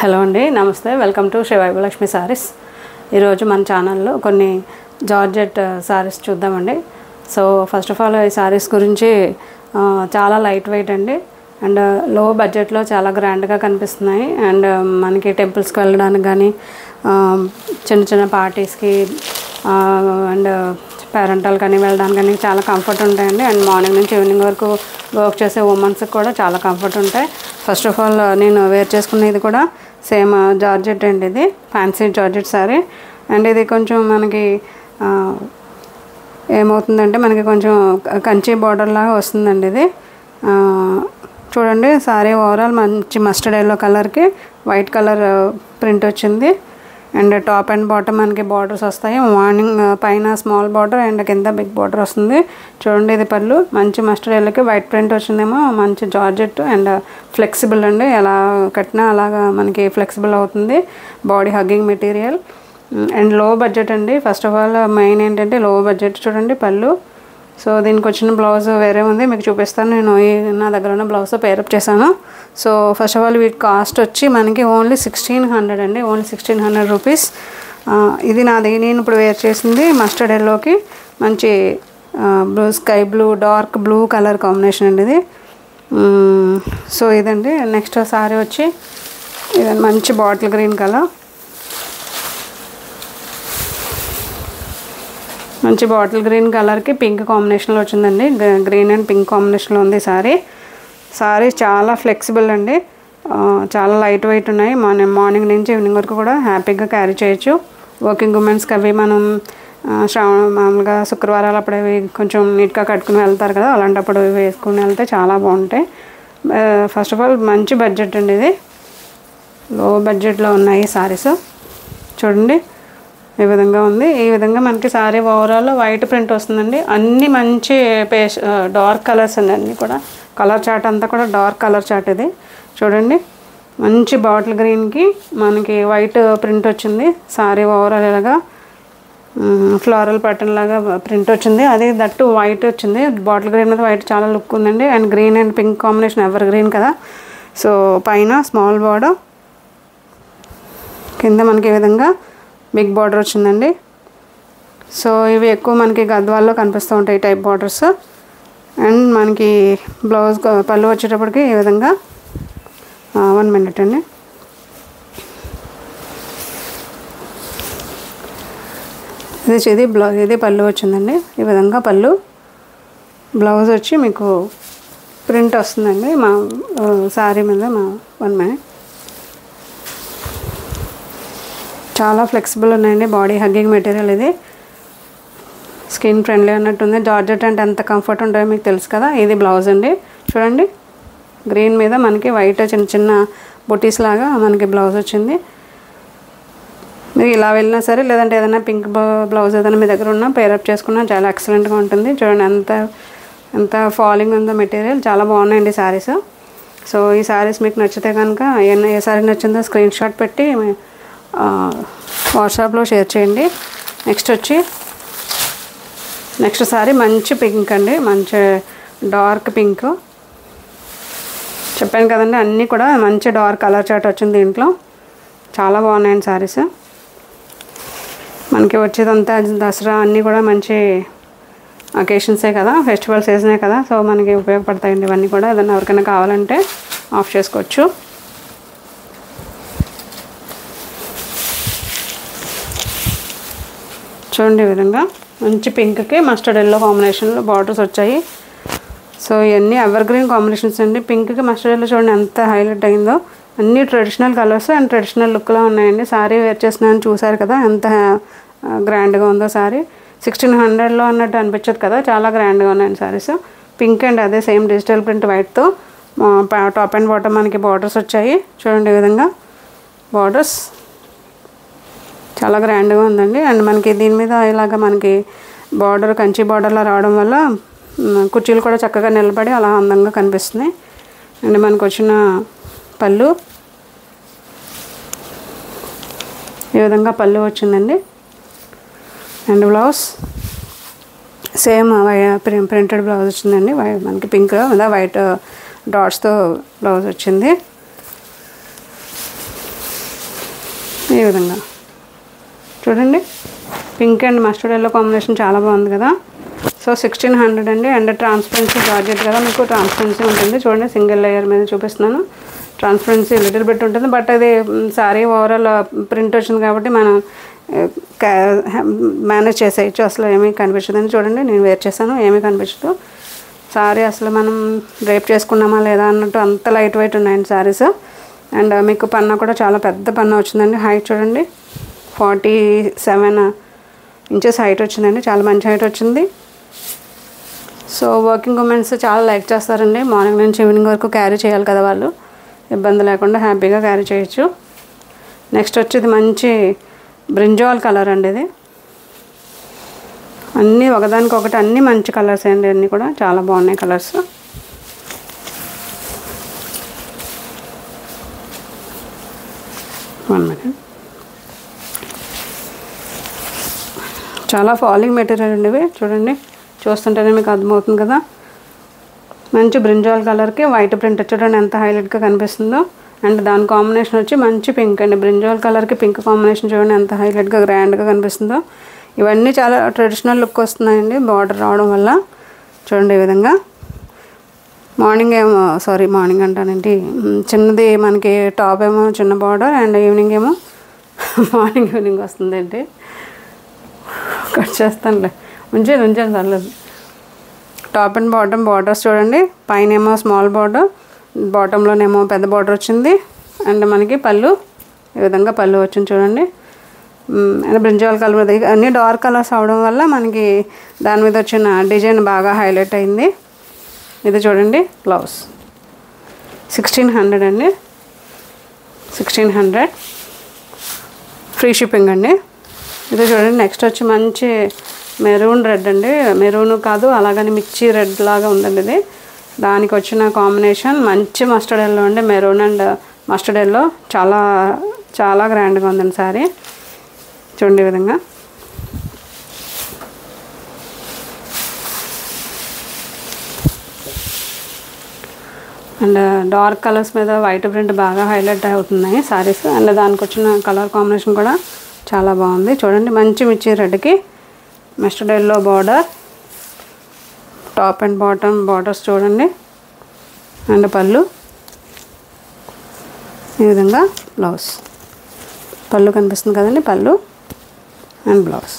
Hello అండి, నమస్తే. Welcome to Shri Vaibhavalakshmi Sarees. ఈరోజు మన ఛానల్లో కొన్ని జార్జెట్ సారీస్ చూద్దామండి. సో ఫస్ట్ ఆఫ్ ఆల్ ఈ సారీస్ గురించి చాలా లైట్ వెయిట్ అండి అండ్ లో బడ్జెట్లో చాలా గ్రాండ్గా కనిపిస్తున్నాయి. అండ్ మనకి టెంపుల్స్కి వెళ్ళడానికి కానీ చిన్న చిన్న పార్టీస్కి అండ్ పేరెంటల్ కానీ వెళ్ళడానికి కానీ చాలా కంఫర్ట్ ఉంటాయండి. అండ్ మార్నింగ్ నుంచి ఈవినింగ్ వరకు వర్క్ చేసే ఉమెన్స్కి కూడా చాలా కంఫర్ట్ ఉంటాయి. ఫస్ట్ ఆఫ్ ఆల్ నేను వేర్ చేసుకునేది కూడా సేమ్ జార్జెట్ అండి. ఇది ఫ్యాన్సీ జార్జెట్ సారీ అండ్ ఇది కొంచెం మనకి ఏమవుతుందంటే మనకి కొంచెం కంచి బార్డర్ లాగా వస్తుందండి. ఇది చూడండి, సారీ ఓవరాల్ మంచి మస్టర్డ్ ఎల్లో కలర్కి వైట్ కలర్ ప్రింట్ వచ్చింది. అండ్ టాప్ అండ్ బాటమ్ మనకి బార్డర్స్ వస్తాయి. మార్నింగ్ పైన స్మాల్ బార్డర్ అండ్ కింద బిగ్ బార్డర్ వస్తుంది. చూడండి, ఇది పళ్ళు మంచి మస్టర్డ్ ఎల్లోకి వైట్ ప్రింట్ వచ్చిందేమో. మంచి జార్జెట్ అండ్ ఫ్లెక్సిబుల్ అండి, ఎలా కట్టినా అలాగా మనకి ఫ్లెక్సిబుల్ అవుతుంది. బాడీ హగ్గింగ్ మెటీరియల్ అండ్ లో బడ్జెట్ అండి. ఫస్ట్ ఆఫ్ ఆల్ మెయిన్ ఏంటంటే లో బడ్జెట్. చూడండి పళ్ళు. సో దీనికి వచ్చిన బ్లౌజ్ వేరే ఉంది, మీకు చూపిస్తాను. నేను నా దగ్గర ఉన్న బ్లౌజ్తో పేరప్ చేశాను. సో ఫస్ట్ ఆఫ్ ఆల్ వీటి కాస్ట్ వచ్చి మనకి ఓన్లీ 1600 అండి. Only 1600 rupees. ఇది నేను ఇప్పుడు వేర్ చేసింది మస్టర్డ్ ఎల్లోకి మంచి blue sky blue dark blue colour combination అండి ఇది. సో ఇదండి. నెక్స్ట్ సారీ వచ్చి ఇదండి మంచి బాటిల్ గ్రీన్ కలర్. మంచి బాటిల్ గ్రీన్ కలర్కి పింక్ కాంబినేషన్లో వచ్చిందండి. గ్రీన్ అండ్ పింక్ కాంబినేషన్లో ఉంది సారీ చాలా ఫ్లెక్సిబుల్ అండి. చాలా లైట్ వెయిట్ ఉన్నాయి. మార్నింగ్ నుంచి ఈవినింగ్ వరకు కూడా హ్యాపీగా క్యారీ చేయొచ్చు. వర్కింగ్ ఉమెన్స్కి అవి మనం మామూలుగా శుక్రవారాలు అప్పుడు అవి కొంచెం నీట్గా కట్టుకుని వెళ్తారు కదా, అలాంటప్పుడు వేసుకుని వెళ్తే చాలా బాగుంటాయి. ఫస్ట్ ఆఫ్ ఆల్ మంచి బడ్జెట్ అండి. ఇది లో బడ్జెట్లో ఉన్నాయి సారీస్. చూడండి ఈ విధంగా ఉంది. ఈ విధంగా మనకి సారీ ఓవరాల్ వైట్ ప్రింట్ వస్తుందండి. అన్నీ మంచి డార్క్ కలర్స్ అండి. అన్నీ కూడా కలర్ చార్ట్ అంతా కూడా డార్క్ కలర్ చార్ట్. ఇది చూడండి, మంచి బాటిల్ గ్రీన్కి మనకి వైట్ ప్రింట్ వచ్చింది. సారీ ఓవరాల్ ఇలాగా ఫ్లోరల్ ప్యాటర్న్ లాగా ప్రింట్ వచ్చింది. అది దట్టు వైట్ వచ్చింది. బాటిల్ గ్రీన్ మీద వైట్ చాలా లుక్ ఉందండి. And green and pink combination ever green కదా. సో పైన స్మాల్ బార్డర్, కింద మనకి ఈ విధంగా బిగ్ బార్డర్ వచ్చిందండి. సో ఇవి ఎక్కువ మనకి గద్వాల్లో కనిపిస్తూ ఉంటాయి టైప్ బార్డర్స్. అండ్ మనకి బ్లౌజ్ పళ్ళు వచ్చేటప్పటికి ఈ విధంగా 1 మినిట్ అండి. ఇది పళ్ళు వచ్చిందండి. ఈ విధంగా పళ్ళు. బ్లౌజ్ వచ్చి మీకు ప్రింట్ వస్తుందండి మా శారీ మీద. 1 మినిట్. చాలా ఫ్లెక్సిబుల్ ఉన్నాయండి. Body hugging material. ఇది స్కిన్ ఫ్రెండ్లీ అన్నట్టుంది. జార్జెట్ అంటే ఎంత కంఫర్ట్ ఉంటాయో మీకు తెలుసు కదా. ఇది బ్లౌజ్ అండి. చూడండి, గ్రీన్ మీద మనకి వైట్ చిన్న చిన్న బొటీస్ లాగా మనకి బ్లౌజ్ వచ్చింది. మీరు ఇలా వెళ్ళినా సరే, లేదంటే ఏదైనా పింక్ బ్లౌజ్ ఏదైనా మీ దగ్గర ఉన్నా పేరప్ చేసుకున్నా చాలా ఎక్సలెంట్గా ఉంటుంది. చూడండి ఎంత ఫాలింగ్ ఉందో మెటీరియల్. చాలా బాగున్నాయండి శారీస్. సో ఈ శారీస్ మీకు నచ్చితే కనుక ఏ శారీ నచ్చిందో స్క్రీన్ షాట్ పెట్టి వాట్సాప్లో షేర్ చేయండి. నెక్స్ట్ సారీ మంచి పింక్ అండి. మంచి డార్క్ పింక్. చెప్పాను కదండి, అన్నీ కూడా మంచి డార్క్ కలర్ చార్ట్ వచ్చింది దీంట్లో. చాలా బాగున్నాయండి సారీస్. మనకి వచ్చేదంతా దసరా అన్నీ కూడా మంచి అకేషన్సే కదా, ఫెస్టివల్ సీజనే కదా. సో మనకి ఉపయోగపడతాయండి ఇవన్నీ కూడా. ఏదైనా ఎవరికైనా కావాలంటే ఆఫ్ చేసుకోవచ్చు. చూడండి, ఈ విధంగా మంచి పింక్కి మస్టర్డ్ ఎల్లో కాంబినేషన్లో బార్డర్స్ వచ్చాయి. సో ఇవన్నీ ఎవర్ గ్రీన్ కాంబినేషన్స్ అండి. పింక్కి మస్టర్డ్ ఎల్లో చూడండి ఎంత హైలైట్ అయిందో. అన్నీ ట్రెడిషనల్ కలర్స్ అండ్ ట్రెడిషనల్ లుక్లో ఉన్నాయండి. సారీ వేర్ చేసినాను చూసారు కదా ఎంత గ్రాండ్గా ఉందో సారీ. 1600లో అన్నట్టు అనిపించదు కదా, చాలా గ్రాండ్గా ఉన్నాయండి సారీస్. పింక్ అండ్ అదే సేమ్ డిజిటల్ ప్రింట్ వైట్తో టాప్ అండ్ బాటమ్ మనకి బార్డర్స్ వచ్చాయి. చూడండి ఈ విధంగా బార్డర్స్ చాలా గ్రాండ్గా ఉందండి. అండ్ మనకి దీని మీద ఇలాగ మనకి బార్డర్ కంచి బార్డర్లో రావడం వల్ల కుర్చీలు కూడా చక్కగా నిలబడి అలా అందంగా కనిపిస్తున్నాయి. అండ్ మనకు వచ్చిన పళ్ళు ఈ విధంగా పళ్ళు వచ్చిందండి. And blouse same printed blouse వచ్చిందండి. మనకి పింక్ వైట్ డాట్స్తో బ్లౌజ్ వచ్చింది. ఈ విధంగా చూడండి, pink and mustard yellow combination చాలా బాగుంది కదా. సో 1600 అండి. అండ్ ట్రాన్స్పరెన్సీ జార్జెట్ కదా, మీకు ట్రాన్స్పరెన్సీ ఉంటుంది. చూడండి, సింగిల్ లేయర్ మీద చూపిస్తున్నాను. ట్రాన్స్పరెన్సీ లిటిల్ బిట్ ఉంటుంది, బట్ అది సారీ ఓవరాల్ ప్రింట్ వచ్చింది కాబట్టి మనం మేనేజ్ చేసేయచ్చు. అసలు ఏమీ కనిపించదని చూడండి, నేను వేర్ చేశాను, ఏమీ కనిపించదు. సారీ అసలు మనం డ్రైప్ చేసుకున్నామా లేదా అన్నట్టు అంత లైట్ వెయిట్ ఉన్నాయండి సారీస్. అండ్ మీకు పన్నా కూడా చాలా పెద్ద పన్నా వచ్చిందండి. హైట్ చూడండి 47 ఇంచెస్ హైట్ వచ్చిందండి, చాలా మంచి హైట్ వచ్చింది. సో వర్కింగ్ ఉమెన్స్ చాలా లైక్ చేస్తారండి. మార్నింగ్ నుంచి ఈవినింగ్ వరకు క్యారీ చేయాలి కదా, వాళ్ళు ఇబ్బంది లేకుండా హ్యాపీగా క్యారీ చేయొచ్చు. నెక్స్ట్ వచ్చేది మంచి బ్రింజాల్ కలర్ అండి. ఇది అన్నీ ఒకదానికొకటి అన్నీ మంచి కలర్స్ అండి, అన్నీ కూడా చాలా బాగున్నాయి కలర్స్. One minute. చాలా ఫాలింగ్ మెటీరియల్ అండి ఇవి, చూడండి, చూస్తుంటేనే మీకు అర్థమవుతుంది కదా. మంచి బ్రింజాల్ కలర్కి వైట్ ప్రింట్ చూడండి ఎంత హైలైట్గా కనిపిస్తుందో. అండ్ దాని కాంబినేషన్ వచ్చి మంచి పింక్ అండి. బ్రింజాల్ కలర్కి పింక్ కాంబినేషన్ చూడండి ఎంత హైలైట్గా గ్రాండ్గా కనిపిస్తుందో. ఇవన్నీ చాలా ట్రెడిషనల్ లుక్ వస్తున్నాయండి బార్డర్ రావడం వల్ల. చూడండి ఈ విధంగా. మార్నింగ్ అంటానండి, చిన్నది మనకి టాప్ ఏమో చిన్న బార్డర్, అండ్ ఈవినింగ్ ఏమో ఈవినింగ్ వస్తుందండి. కట్ చేస్తానులే, ఉంచాను పర్లేదు. టాప్ అండ్ బాటమ్ బార్డర్స్ చూడండి, పైన ఏమో స్మాల్ బార్డర్, బాటంలోనేమో పెద్ద బార్డర్ వచ్చింది. అండ్ మనకి పళ్ళు ఈ విధంగా పళ్ళు వచ్చింది చూడండి. అండ్ బ్రింజాల్ కలర్ మీద అన్నీ డార్క్ కలర్స్ అవడం వల్ల మనకి దాని మీద వచ్చిన డిజైన్ బాగా హైలైట్ అయింది. ఇది చూడండి బ్లౌజ్ 1600 అండి, 1600 ఫ్రీ షిప్పింగ్ అండి. ఇది చూడండి. నెక్స్ట్ వచ్చి మంచి మెరూన్ రెడ్ అండి, మెరూన్ కాదు అలాగని మిర్చి రెడ్ లాగా ఉందండి ఇది. దానికి వచ్చిన కాంబినేషన్ మంచి మస్టర్డ్ ఎల్లో అండి, మెరూన్ అండ్ మస్టర్డ్ ఎల్లో చాలా చాలా గ్రాండ్గా ఉందండి సారీ. చూడండి ఈ విధంగా. అండ్ డార్క్ కలర్స్ మీద వైట్ ప్రింట్ బాగా హైలైట్ అవుతున్నాయి సారీస్. అండ్ దానికి వచ్చిన కలర్ కాంబినేషన్ కూడా చాలా బాగుంది. చూడండి, మంచి మిర్చి రెడ్కి mustard yellow border, top and bottom borders చూడండి. అండ్ పళ్ళు ఈ విధంగా, బ్లౌజ్ పళ్ళు కనిపిస్తుంది కదండి, పళ్ళు అండ్ బ్లౌజ్.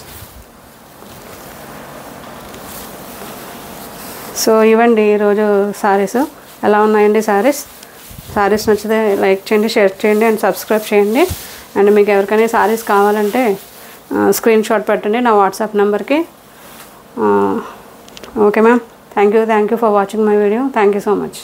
సో ఇవ్వండి ఈరోజు సారీస్. ఎలా ఉన్నాయండి సారీస్ నచ్చితే లైక్ చేయండి, షేర్ చేయండి అండ్ సబ్స్క్రైబ్ చేయండి. అండ్ మీకు ఎవరికైనా సారీస్ కావాలంటే స్క్రీన్ షాట్ పెట్టండి నా వాట్సాప్ నెంబర్కి. Okay ma'am, thank you for watching my video. Thank you so much.